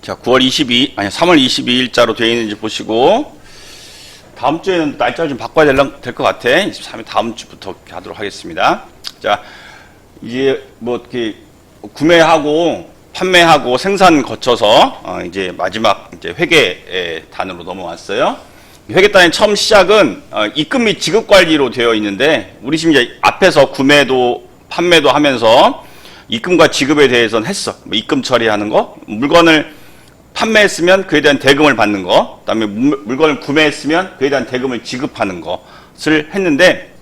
자, 3월 22일자로 되어 있는지 보시고, 다음 주에는 날짜를 좀 바꿔야 될 것 같아. 23일 다음 주부터 하도록 하겠습니다. 자, 이제 뭐 이렇게 구매하고 판매하고 생산 거쳐서 이제 마지막 이제 회계 단으로 넘어왔어요. 회계단의 처음 시작은 입금 및 지급 관리로 되어 있는데, 우리 지금 이제 앞에서 구매도 판매도 하면서 입금과 지급에 대해서는 했어. 뭐 입금 처리하는 거, 물건을 판매했으면 그에 대한 대금을 받는 거, 그다음에 물건을 구매했으면 그에 대한 대금을 지급하는 것을 했는데,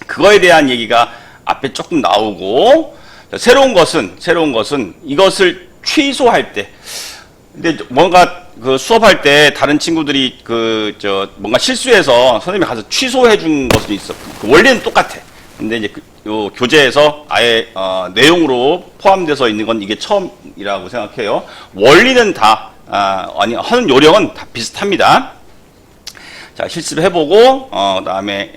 그거에 대한 얘기가 앞에 조금 나오고, 새로운 것은 이것을 취소할 때, 근데 뭔가 그 수업할 때 다른 친구들이 뭔가 실수해서 선생님이 가서 취소해 준 것도 있어. 그 원리는 똑같아. 근데 이제 요 교재에서 아예 내용으로 포함돼서 있는 건 이게 처음이라고 생각해요. 원리는 다 하는 요령은 다 비슷합니다. 자, 실습을 해보고 그다음에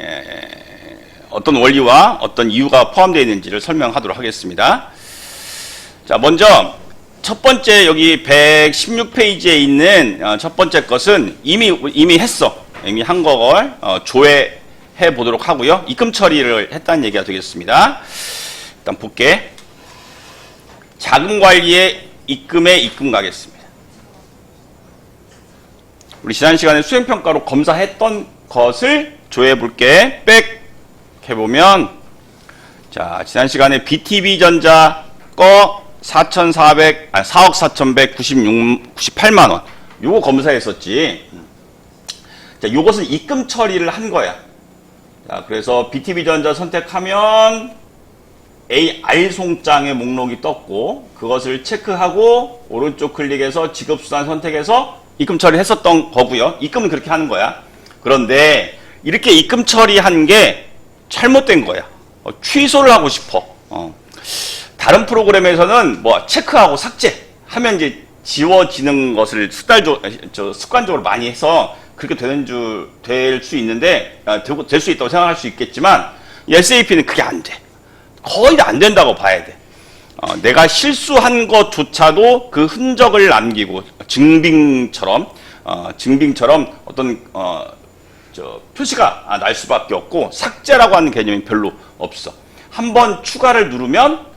어떤 원리와 어떤 이유가 포함되어 있는지를 설명하도록 하겠습니다. 자, 먼저 첫 번째 여기 116페이지에 있는 첫 번째 것은 이미 했어. 이미 한 걸 조회해 보도록 하고요. 입금 처리를 했다는 얘기가 되겠습니다. 일단 볼게. 자금 관리의 입금에 입금 가겠습니다. 우리 지난 시간에 수행평가로 검사했던 것을 조회해 볼게. 백 해보면, 자, 지난 시간에 BTB전자 거 4억 4,198만원. 요거 검사했었지. 자, 요것은 입금 처리를 한 거야. 자, 그래서 BTB전자 선택하면 AR 송장의 목록이 떴고, 그것을 체크하고, 오른쪽 클릭해서 지급수단 선택해서 입금 처리했었던 거고요. 입금은 그렇게 하는 거야. 그런데, 이렇게 입금 처리한 게 잘못된 거야. 취소를 하고 싶어. 다른 프로그램에서는 뭐 체크하고 삭제하면 이제 지워지는 것을 습관적으로 많이 해서 그렇게 될 수 있는데, 될 수 있다고 생각할 수 있겠지만, SAP는 그게 안 돼. 거의 안 된다고 봐야 돼. 내가 실수한 것조차도 그 흔적을 남기고, 증빙처럼 어떤, 표시가 날 수밖에 없고, 삭제라고 하는 개념이 별로 없어. 한번 추가를 누르면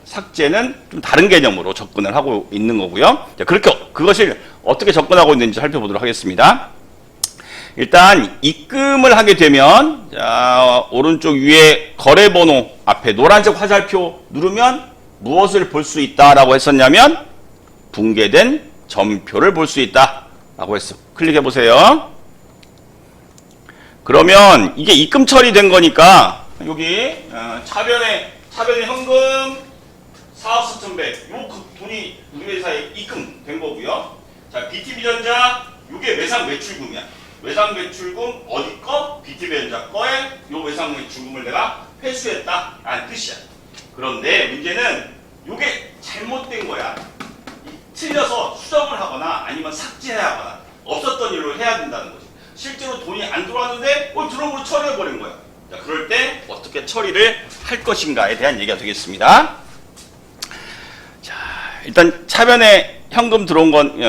삭제는 좀 다른 개념으로 접근을 하고 있는 거고요. 자, 그것을 어떻게 접근하고 있는지 살펴보도록 하겠습니다. 일단 입금을 하게 되면, 자, 오른쪽 위에 거래번호 앞에 노란색 화살표 누르면 무엇을 볼 수 있다라고 했었냐면 붕괴된 점표를 볼 수 있다라고 했어. 클릭해 보세요. 그러면 이게 입금 처리된 거니까 여기 차변에 현금 4억 4,100, 요 돈이 우리 회사에 입금된 거고요. 자, BTB전자 요게 외상 매출금이야. 외상 매출금 어디 거? BTB전자 거에 요 외상 매출금을 내가 회수했다 라는 뜻이야. 그런데 문제는 요게 잘못된 거야. 틀려서 수정을 하거나 아니면 삭제하거나 없었던 일로 해야 된다는 거지. 실제로 돈이 안 들어왔는데 들어온 걸 처리해버린 거야. 자, 그럴 때 어떻게 처리를 할 것인가에 대한 얘기가 되겠습니다. 자, 일단 차변에 현금 들어온 건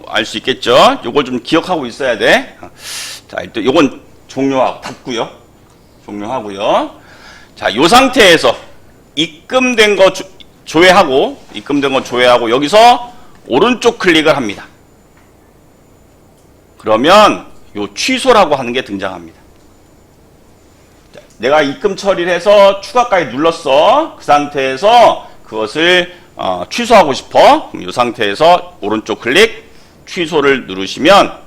알 수 있겠죠. 요걸 좀 기억하고 있어야 돼. 자, 일단 요건 닫고요. 종료하고요. 자, 요 상태에서 입금된 거 조회하고 여기서 오른쪽 클릭을 합니다. 그러면 요 취소라고 하는 게 등장합니다. 자, 내가 입금 처리를 해서 추가까지 눌렀어. 그 상태에서 그것을 취소하고 싶어. 그럼 이 상태에서 오른쪽 클릭, 취소를 누르시면,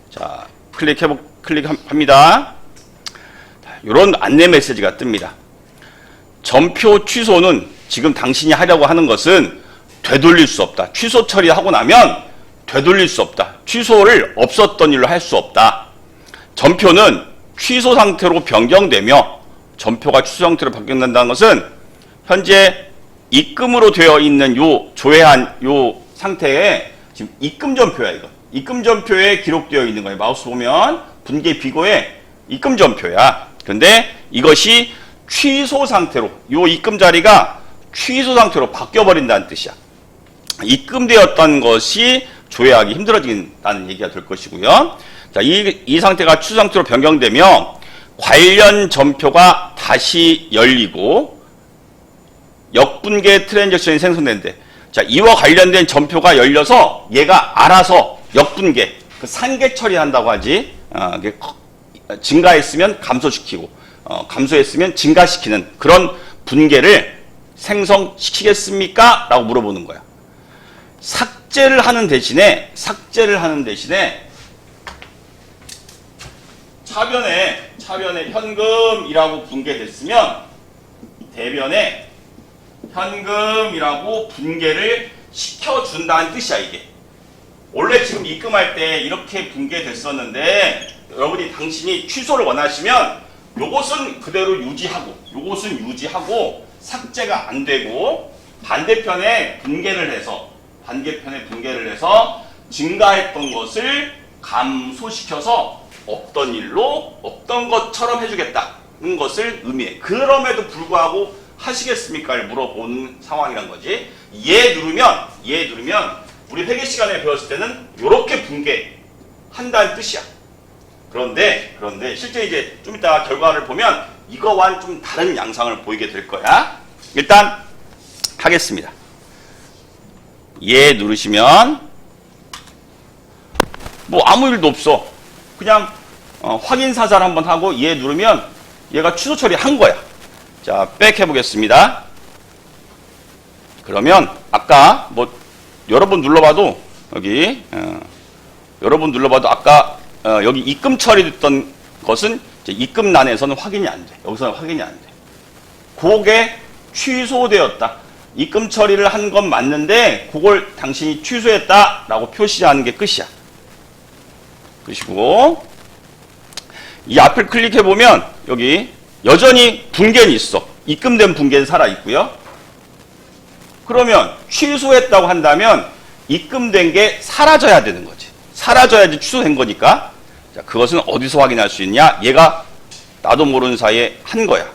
자, 클릭합니다. 이런 안내 메시지가 뜹니다. 점표 취소는 지금 당신이 하려고 하는 것은 되돌릴 수 없다. 취소 처리하고 나면 되돌릴 수 없다. 취소를 없었던 일로 할 수 없다. 점표는 취소 상태로 변경되며, 점표가 취소 상태로 변경된다는 것은 현재 입금으로 되어 있는 요 조회한 요 상태에 지금 입금 점표야. 이거 입금 점표에 기록되어 있는 거예요. 마우스 보면 분계 비고에 입금 점표야. 그런데 이것이 취소 상태로, 요 입금 자리가 취소 상태로 바뀌어 버린다는 뜻이야. 입금되었던 것이 조회하기 힘들어진다는 얘기가 될 것이고요. 자, 이 상태가 추수 상태로 변경되며 관련 전표가 다시 열리고 역분계 트랜잭션이 생성되는데, 자, 이와 관련된 전표가 열려서 얘가 알아서 역분계, 그 상계 처리한다고 하지, 증가했으면 감소시키고, 감소했으면 증가시키는 그런 분계를 생성시키겠습니까? 라고 물어보는 거야. 삭제를 하는 대신에 차변에 현금이라고 분계됐으면 대변에 현금이라고 분계를 시켜준다는 뜻이야, 이게. 원래 지금 입금할 때 이렇게 분계됐었는데 여러분이 당신이 취소를 원하시면 요것은 그대로 유지하고 삭제가 안 되고 반대편에 분계를 해서 증가했던 것을 감소시켜서 없던 일로 없던 것처럼 해주겠다는 것을 의미해. 그럼에도 불구하고 하시겠습니까를 물어보는 상황이란 거지. 예 누르면 우리 회계 시간에 배웠을 때는 이렇게 분계한다는 뜻이야. 그런데 실제 이제 좀 이따 결과를 보면 이거와는 좀 다른 양상을 보이게 될 거야. 일단 하겠습니다. 예 누르시면 뭐 아무 일도 없어. 그냥 확인 사살 한번 하고 예 누르면 얘가 취소 처리한 거야. 자, 백 해보겠습니다. 그러면 아까 뭐 여러 번 눌러봐도 아까 여기 입금 처리됐던 것은 이제 입금란에서는 확인이 안 돼. 여기서는 확인이 안 돼. 그게 취소되었다. 입금 처리를 한 건 맞는데 그걸 당신이 취소했다라고 표시하는 게 끝이야. 그리고 이 앞을 클릭해 보면 여기 여전히 분계는 있어. 입금된 분계는 살아 있고요. 그러면 취소했다고 한다면 입금된 게 사라져야 되는 거지. 사라져야지 취소된 거니까. 자, 그것은 어디서 확인할 수 있냐? 얘가 나도 모르는 사이에 한 거야.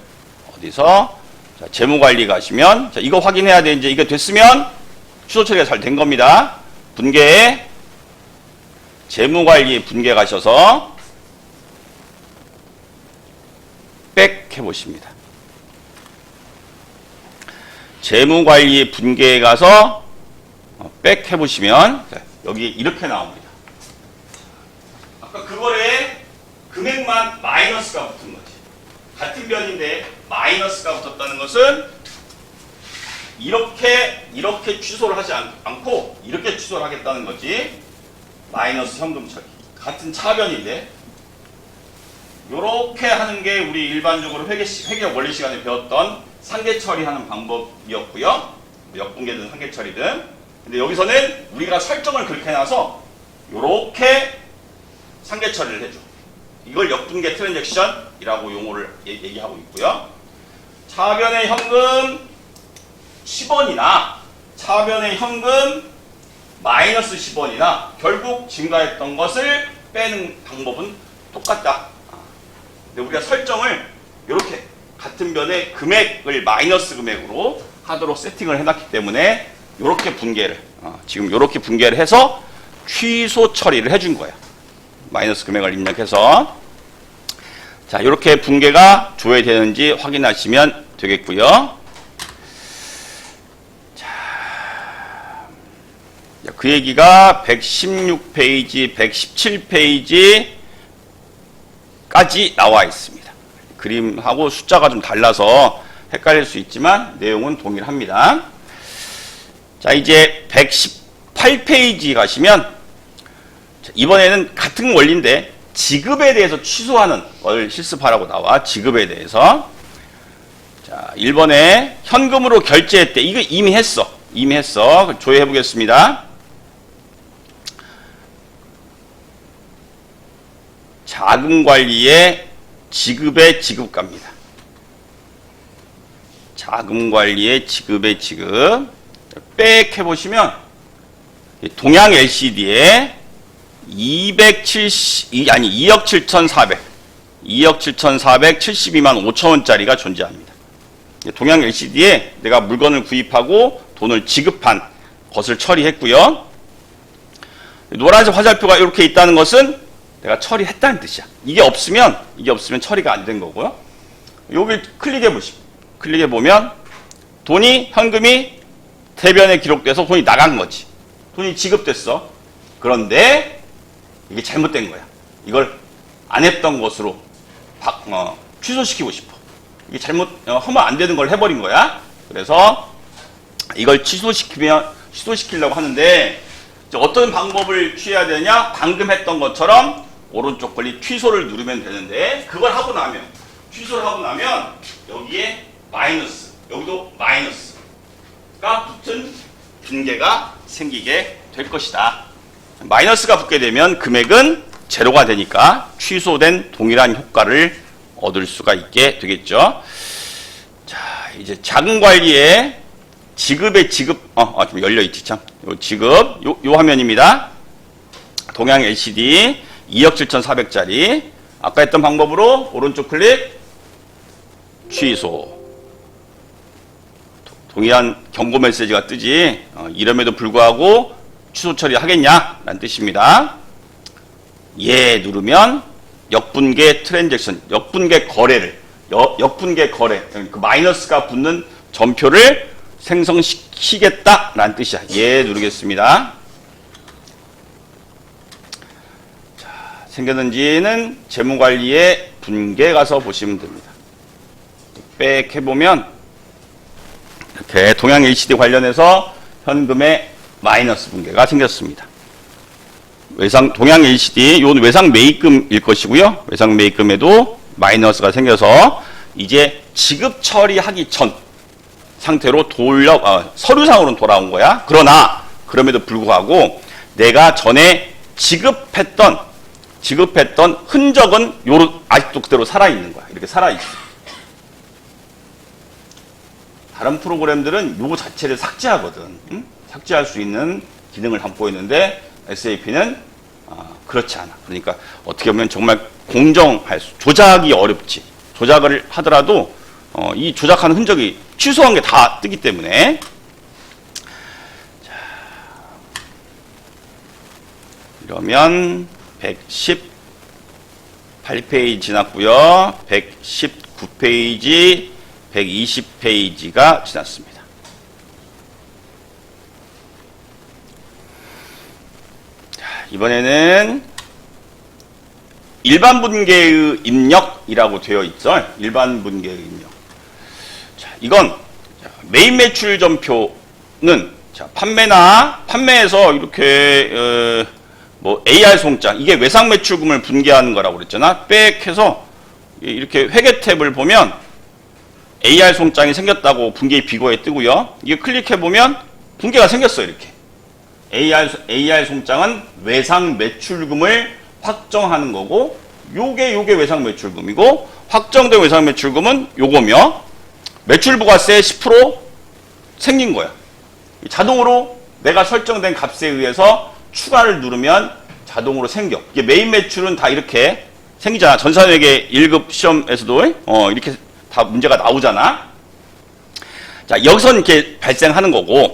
어디서? 자, 재무관리 가시면, 자, 이거 확인해야 돼. 이제 이게 됐으면 취소 처리가 잘 된 겁니다. 분계에 재무관리 분계 가셔서 백 해보십니다. 재무관리 분계에 가서 백 해보시면 여기 이렇게 나옵니다. 아까 그거에 금액만 마이너스가 붙은 거지. 같은 변인데 마이너스가 붙었다는 것은 이렇게 취소를 하지 않고 이렇게 취소를 하겠다는 거지. 마이너스 현금 처리. 같은 차변인데 요렇게 하는 게 우리 일반적으로 회계 원리 시간에 배웠던 상계 처리하는 방법이었고요. 역분계든 상계 처리든. 근데 여기서는 우리가 설정을 그렇게 해놔서 요렇게 상계 처리를 해줘. 이걸 역분계 트랜잭션이라고 용어를 얘기하고 있고요. 차변의 현금 10원이나 차변의 현금 마이너스 10원이나 결국 증가했던 것을 빼는 방법은 똑같다. 근데 우리가 설정을 이렇게 같은 변에 금액을 마이너스 금액으로 하도록 세팅을 해놨기 때문에 이렇게 분계를 지금 이렇게 분계를 해서 취소 처리를 해준 거야. 마이너스 금액을 입력해서 자 이렇게 분계가 조회되는지 확인하시면 되겠고요. 자, 그 얘기가 116페이지, 117페이지까지 나와 있습니다. 그림하고 숫자가 좀 달라서 헷갈릴 수 있지만 내용은 동일합니다. 자, 이제 118페이지 가시면 이번에는 같은 원리인데 지급에 대해서 취소하는 걸 실습하라고 나와. 지급에 대해서. 자, 1번에 현금으로 결제했대. 이거 이미 했어. 조회해 보겠습니다. 자금관리의 지급의 지급가입니다. 자금관리의 지급의 지급. 백 해보시면 동양 LCD에 2억 7,472만 5천원짜리가 존재합니다. 동양 LCD에 내가 물건을 구입하고 돈을 지급한 것을 처리했고요. 노란색 화살표가 이렇게 있다는 것은 내가 처리했다는 뜻이야. 이게 없으면 처리가 안 된 거고요. 여기 클릭해 보면 돈이, 현금이 대변에 기록돼서 돈이 나간 거지. 돈이 지급됐어. 그런데 이게 잘못된 거야. 이걸 안 했던 것으로 취소시키고 싶어. 이게 하면 안 되는 걸 해버린 거야. 그래서 이걸 취소시키려고 하는데, 어떤 방법을 취해야 되냐? 방금 했던 것처럼 오른쪽 클릭 취소를 누르면 되는데, 그걸 하고 나면, 취소를 하고 나면 여기에 마이너스, 여기도 마이너스가 붙은 분계가 생기게 될 것이다. 마이너스가 붙게 되면 금액은 제로가 되니까 취소된 동일한 효과를 얻을 수가 있게 되겠죠. 자, 이제 자금 관리에 지급의 지급, 좀 열려있지, 참. 요 화면입니다. 동양 LCD 2억 7,400짜리. 아까 했던 방법으로 오른쪽 클릭, 취소. 동일한 경고 메시지가 뜨지, 이름에도 불구하고 취소 처리하겠냐? 라는 뜻입니다. 예 누르면 역분계 트랜잭션, 역분계 거래를, 역분계 거래, 그 마이너스가 붙는 전표를 생성시키겠다라는 뜻이야. 예 누르겠습니다. 자, 생겼는지는 재무관리의 분계 가서 보시면 됩니다. 빽 해보면 이렇게 동양 LCD 관련해서 현금의 마이너스 분계가 생겼습니다. 동양 LCD, 요 외상 매입금일 것이고요. 외상 매입금에도 마이너스가 생겨서 이제 지급 처리하기 전 상태로 서류상으로는 돌아온 거야. 그러나 그럼에도 불구하고 내가 전에 지급했던 흔적은 아직도 그대로 살아있는 거야. 이렇게 살아있어. 다른 프로그램들은 요거 자체를 삭제하거든. 응? 삭제할 수 있는 기능을 담고 있는데 SAP는 그렇지 않아. 그러니까 어떻게 보면 정말 조작이 어렵지. 조작을 하더라도 이 조작한 흔적이 취소한 게 다 뜨기 때문에. 자, 이러면 118페이지 지났고요. 119페이지, 120페이지가 지났습니다. 자, 이번에는 일반 분계의 입력이라고 되어 있죠. 일반 분계의 입력. 자, 이건 매입 매출 전표는 판매에서 이렇게 AR 송장, 이게 외상 매출금을 분계하는 거라고 그랬잖아. 빽 해서 이렇게 회계 탭을 보면 AR 송장이 생겼다고 분계의 비거에 뜨고요. 이게 클릭해 보면 분계가 생겼어요. 이렇게 AR 송장은 외상 매출금을 확정하는 거고, 요게 외상 매출금이고, 확정된 외상 매출금은 요거며, 매출부가세 10% 생긴 거야. 자동으로 내가 설정된 값에 의해서 추가를 누르면 자동으로 생겨. 이게 매입 매출은 다 이렇게 생기잖아. 전산회계 1급 시험에서도 이렇게 다 문제가 나오잖아. 자, 여기서 이렇게 발생하는 거고.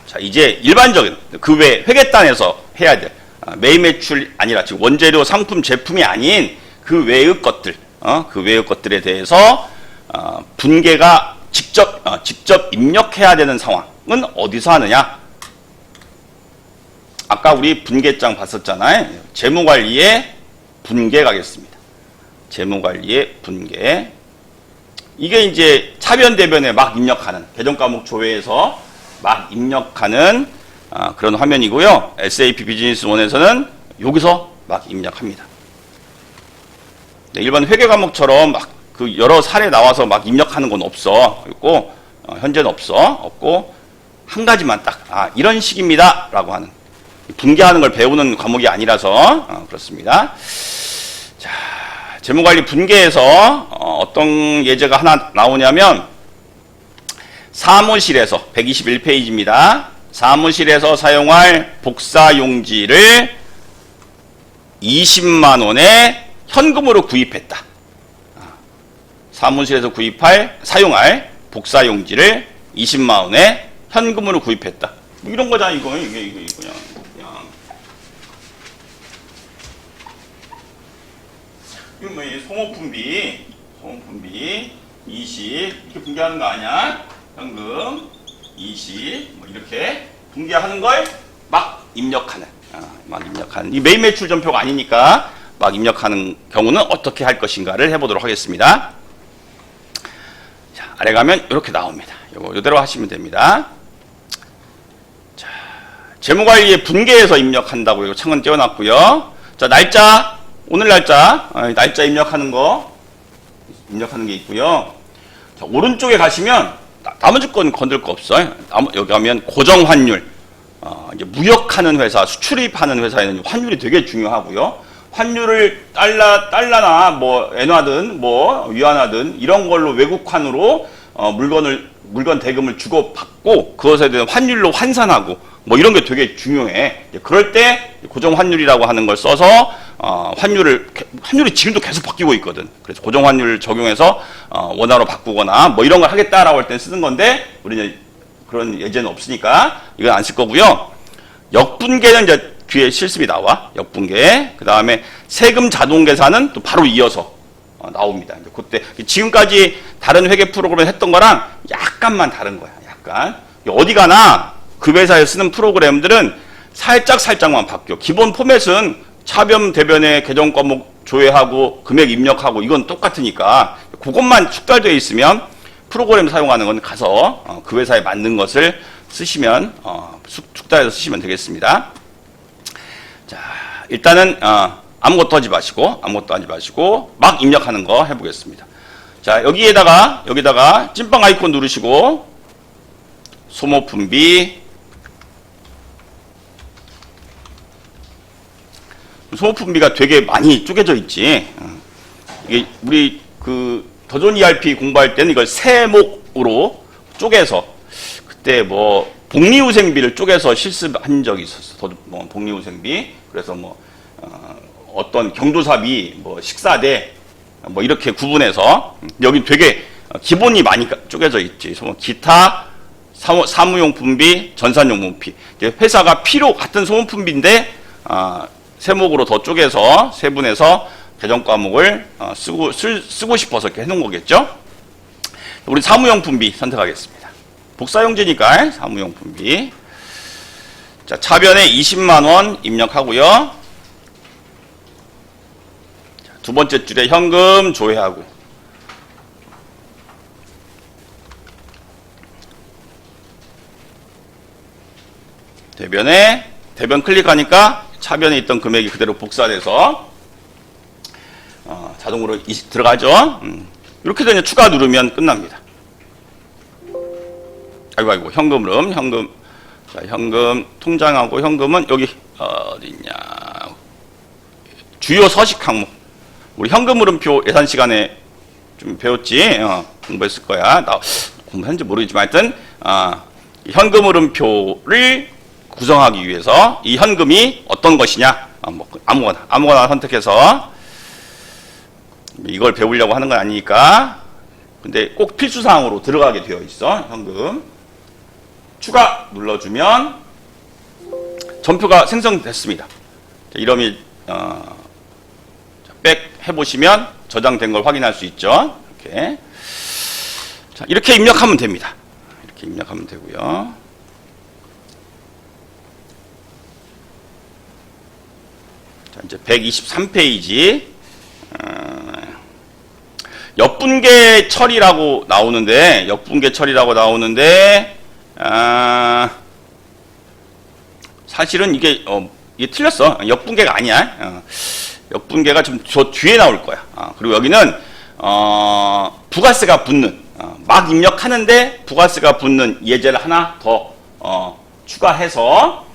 자, 이제 일반적인 그 외 회계단에서 해야 돼. 매입 매출 아니라 지금 원재료, 상품, 제품이 아닌 그 외의 것들, 그 외의 것들에 대해서 분계가 직접 입력해야 되는 상황은 어디서 하느냐? 아까 우리 분계장 봤었잖아요. 재무관리의 분계 가겠습니다. 재무관리의 분계. 이게 이제 차변 대변에 막 입력하는, 계정과목 조회에서 막 입력하는 그런 화면이고요. SAP 비즈니스 1에서는 여기서 막 입력합니다. 네, 일반 회계 과목처럼 막 그 여러 사례 나와서 막 입력하는 건 없어. 그리고 현재는 없고 한 가지만 딱 이런 식입니다 라고 하는, 분계하는 걸 배우는 과목이 아니라서 그렇습니다. 자, 재무관리 분계에서 어떤 예제가 하나 나오냐면, 사무실에서 121페이지입니다. 사무실에서 사용할 복사용지를 20만 원에 현금으로 구입했다. 사무실에서 사용할 복사용지를 20만 원에 현금으로 구입했다. 이런 거잖아, 이거. 이게 그냥 뭐 소모품비 20 이렇게 분기하는 거 아니야? 현금 20 뭐 이렇게 분기하는 걸 막 입력하는 이 메인 매출 전표가 아니니까 막 입력하는 경우는 어떻게 할 것인가를 해보도록 하겠습니다. 자, 아래 가면 이렇게 나옵니다. 이대로 하시면 됩니다. 자, 재무관리에 분계해서 입력한다고 이거 창은 띄워놨고요. 자, 날짜 오늘 날짜 입력하는 게 있고요. 자, 오른쪽에 가시면 나머지 건 건들 거 없어요. 여기 가면 고정 환율. 이제 무역하는 회사, 수출입하는 회사에는 환율이 되게 중요하고요. 환율을 달러나 뭐 엔화든 뭐 위안화든 이런 걸로 외국환으로 물건 대금을 주고 받고 그것에 대한 환율로 환산하고 뭐 이런 게 되게 중요해. 그럴 때 고정 환율이라고 하는 걸 써서 환율이 지금도 계속 바뀌고 있거든. 그래서 고정 환율 적용해서 원화로 바꾸거나 뭐 이런 걸 하겠다라고 할 때 쓰는 건데 우리는 그런 예제는 없으니까 이건 안 쓸 거고요. 역분계는 이제 뒤에 실습이 나와. 역분계. 그 다음에 세금 자동 계산은 또 바로 이어서 나옵니다. 그때 지금까지 다른 회계 프로그램을 했던 거랑 약간만 다른 거야. 약간 어디 가나 그 회사에 쓰는 프로그램들은 살짝만 바뀌어. 기본 포맷은 차변 대변에 계정 과목 조회하고 금액 입력하고 이건 똑같으니까 그것만 축달되어 있으면 프로그램 사용하는 건 가서 그 회사에 맞는 것을 쓰시면 축달해서 쓰시면 되겠습니다. 자, 일단은 아무것도 하지 마시고 막 입력하는 거 해보겠습니다. 자, 여기다가 찐빵 아이콘 누르시고 소모품비 소모품비가 되게 많이 쪼개져 있지. 이게 우리 더존 ERP 공부할 때는 이걸 세목으로 쪼개서 그때 뭐 복리후생비를 쪼개서 실습한 적이 있었어. 복리후생비. 그래서 뭐 어떤 경조사비, 뭐 식사대 뭐 이렇게 구분해서 여기 되게 기본이 많이 쪼개져 있지. 기타 사무용품비, 전산용품비. 회사가 필요 같은 소모품비인데 세목으로 더 쪼개서 세분해서 계정 과목을 쓰고 싶어서 이렇게 해놓은 거겠죠. 우리 사무용품비 선택하겠습니다. 복사용지니까 사무용품비. 자, 차변에 20만 원 입력하고요. 자, 두 번째 줄에 현금 조회하고. 대변 클릭하니까 차변에 있던 금액이 그대로 복사돼서 자동으로 들어가죠. 이렇게 되면 추가 누르면 끝납니다. 아이고 현금. 자, 현금 통장하고 현금은 여기 어디 있냐? 주요 서식 항목. 우리 현금 흐름표 예산 시간에 좀 배웠지? 공부했을 거야. 나 공부했는지 모르겠지만 하여튼 현금 흐름표를 구성하기 위해서 이 현금이 어떤 것이냐? 뭐 아무거나 선택해서 이걸 배우려고 하는 건 아니니까. 근데 꼭 필수사항으로 들어가게 되어 있어. 현금. 추가 눌러주면 전표가 생성됐습니다. 이름이 백 해보시면 저장된 걸 확인할 수 있죠. 이렇게. 자, 이렇게 입력하면 됩니다. 이렇게 입력하면 되고요. 자, 이제 123페이지. 역분계 처리라고 나오는데, 사실은 이게 틀렸어. 역분계가 아니야. 역분계가 좀 저 뒤에 나올 거야. 그리고 여기는 부가세가 붙는 막 입력하는데 부가세가 붙는 예제를 하나 더 추가해서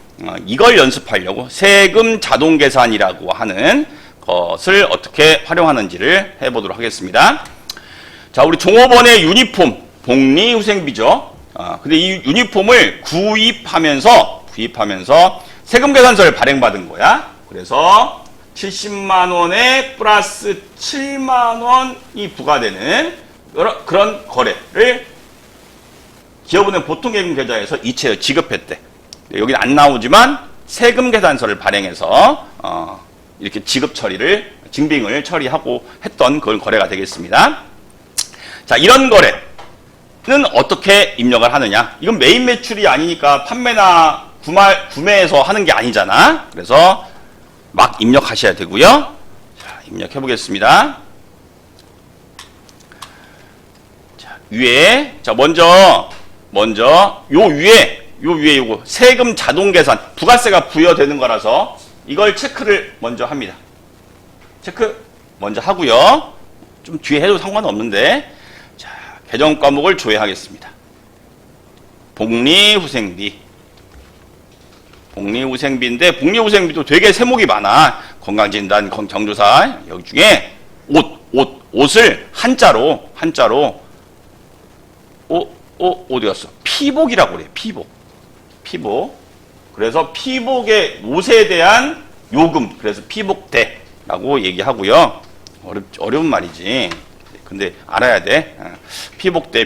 이걸 연습하려고 세금 자동 계산이라고 하는 것을 어떻게 활용하는지를 해보도록 하겠습니다. 자, 우리 종업원의 유니폼 복리후생비죠. 근데 이 유니폼을 구입하면서 세금 계산서를 발행받은 거야. 그래서 70만 원에 플러스 7만 원이 부과되는 그런 거래를 기업은행 보통예금 계좌에서 이체해 지급했대. 여기는 안 나오지만 세금 계산서를 발행해서 이렇게 지급 처리를 증빙을 처리하고 했던 그런 거래가 되겠습니다. 자, 이런 거래는 어떻게 입력을 하느냐? 이건 메인 매출이 아니니까 판매나 구매에서 하는 게 아니잖아. 그래서 막 입력하셔야 되고요. 자, 입력해 보겠습니다. 자, 위에, 자, 먼저 요 위에 요거 세금 자동 계산, 부가세가 부여되는 거라서 이걸 체크를 먼저 합니다. 체크 먼저 하고요. 좀 뒤에 해도 상관없는데, 자, 계정 과목을 조회하겠습니다. 복리후생비. 복리후생비인데, 복리후생비도 되게 세목이 많아. 건강진단, 경조사, 여기 중에 옷을 한자로, 어디 갔어? 피복이라고 그래, 피복. 그래서 피복의 옷에 대한 요금, 그래서 피복대라고 얘기하고요. 어려운 말이지. 근데 알아야 돼. 피복대.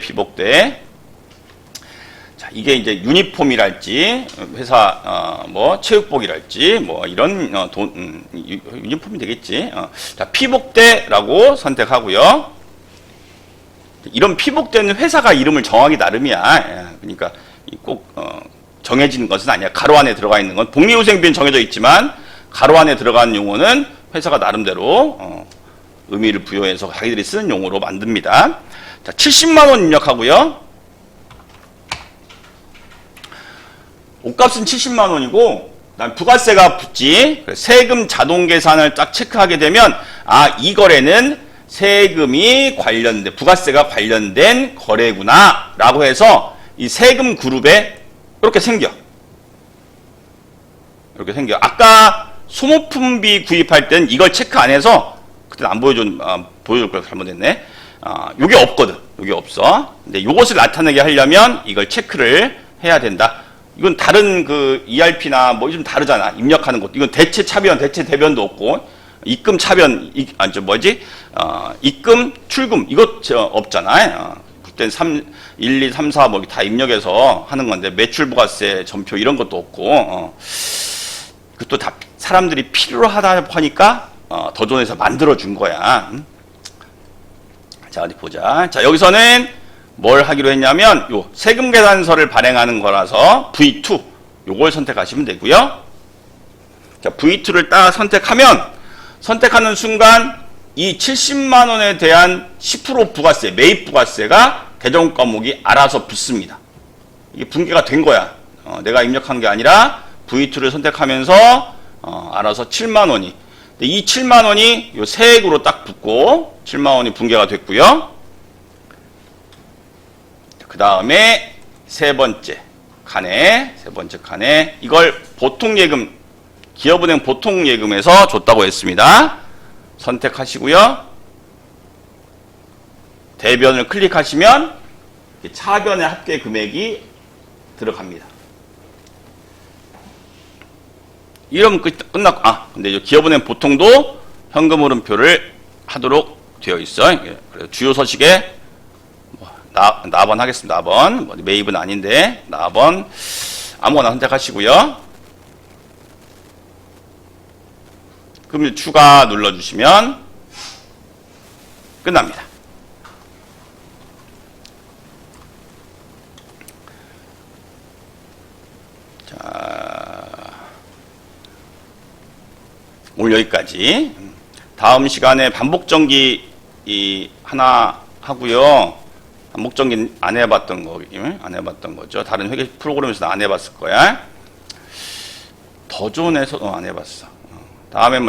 자, 이게 이제 유니폼이랄지, 회사, 체육복이랄지, 이런, 유니폼이 되겠지. 자, 피복대라고 선택하고요. 이런 피복대는 회사가 이름을 정하기 나름이야. 그러니까 꼭, 정해진 것은 아니야. 가로 안에 들어가 있는 건. 복리후생비는 정해져 있지만, 가로 안에 들어가는 용어는 회사가 나름대로, 의미를 부여해서 자기들이 쓰는 용어로 만듭니다. 자, 70만원 입력하고요. 옷값은 70만원이고, 난 부가세가 붙지. 세금 자동 계산을 딱 체크하게 되면, 이 거래는 세금이 관련된, 부가세가 관련된 거래구나. 라고 해서 이 세금 그룹에 이렇게 생겨. 아까 소모품비 구입할 땐 이걸 체크 안 해서, 그때 안 보여줄 걸 잘못했네. 요게 없거든. 요게 없어. 근데 요것을 나타내게 하려면 이걸 체크를 해야 된다. 이건 다른 그 ERP나 좀 다르잖아. 입력하는 것. 이건 대체 차변, 대체 대변도 없고, 입금 차변, 입금, 출금, 이것 없잖아. 그땐 1, 2, 3, 4 다 입력해서 하는 건데, 매출 부가세 전표 이런 것도 없고, 그것도 다 사람들이 필요로 하다 보니까, 더존에서 만들어준 거야. 자, 어디 보자. 자, 여기서는 뭘 하기로 했냐면, 요 세금 계산서를 발행하는 거라서 V2, 요걸 선택하시면 되고요. 자, V2를 딱 선택하는 순간, 이 70만원에 대한 10% 부가세, 매입 부가세가 계정 과목이 알아서 붙습니다. 이게 분계가 된 거야. 내가 입력한 게 아니라 V2를 선택하면서 알아서 7만원이. 이 7만원이 요 세액으로 딱 붙고 7만원이 분계가 됐고요. 그 다음에 세 번째 칸에 이걸 보통예금, 기업은행 보통예금에서 줬다고 했습니다. 선택하시고요. 대변을 클릭하시면 차변의 합계 금액이 들어갑니다. 이러면 끝났고, 근데 기업은행 보통도 현금 흐름표를 하도록 되어 있어. 그래서 주요 서식에 나번 하겠습니다. 나번. 매입은 아닌데, 나번. 아무거나 선택하시고요. 그럼 추가 눌러주시면 끝납니다. 자, 오늘 여기까지. 다음 시간에 반복정기 하나 하고요. 반복정기 안 해봤던 거죠. 다른 회계 프로그램에서는 안 해봤을 거야. 더존에서도 안 해봤어. 다음에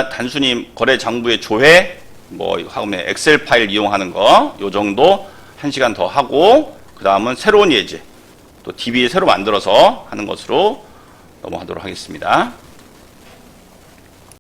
단순히 거래 장부의 조회, 하면 엑셀 파일 이용하는 거, 요 정도 1시간 더 하고, 그 다음은 새로운 예제, 또 DB 새로 만들어서 하는 것으로 넘어가도록 하겠습니다.